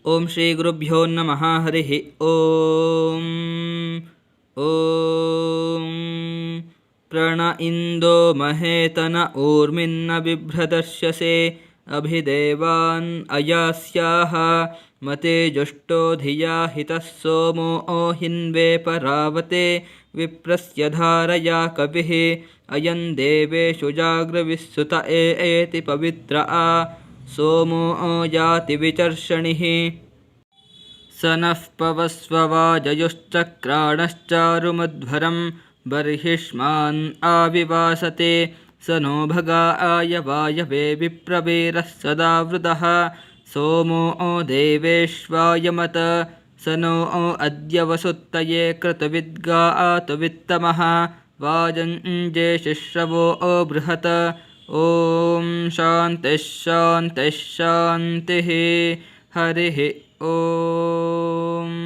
ಓಂ ಶ್ರೀ ಗುರುಭ್ಯೋ ನಮಃ. ಹರಿ ಓಂ. ಓಂ ಪ್ರಣ ಇಂದೋ ಮಹೇತನ ಊರ್ಮಿನ್ನ ಬಿಭ್ರದರ್ಶ್ಯಸೆ ಅಭಿದೇವಾನ್ ಅಯಾಸ್ಯಾಹ ಮತೆ ಜುಷ್ಟೋ ಧಿಯಾ ಹಿತಃ ಸೋಮೋ ಹಿನ್ವೇ ಪರಾವತೆ ವಿಪ್ರಸ್ಯ ಧಾರಯಾ ಕವಿಃ ಅಯಂ ದೇವೇಶು ಜಾಗ್ರವಿಸ್ಸುತ ಏತಿ ಪವಿತ್ರ ಆ ಸೋಮೋ ಯಾತಿ ವಿಚರ್ಷಣಿಃ. ಸ ನಃ ಪವಸ್ವ ವಾಜಯುಶ್ಚಕ್ರಾಣಶ್ಚಾರುಮಧ್ವರಂ ಬರ್ಹಿಷ್ಮಾನ್ ಆವಿವಾಸತೆ ಸ नो ಭಗಾಯ ವಾಯವೆ ವಿಪ್ರವೀರಃ ಸದಾವೃತಃ ಸೋಮೋ ದೇವೇಶ್ವಾಯಮತ ಸ नो ಅದ್ಯ ವಸುತ್ತಯೇ ಕೃತವಿದ್ಗಾತು ವಿತ್ತಮಃ ವಾಜಂಜೇ ಶಿಶ್ರವೋ ಬೃಹತ್. ಓಂ ಶಾಂತಿಃ ಶಾಂತಿಃ ಶಾಂತಿಃ. ಹರಿ ಓಂ.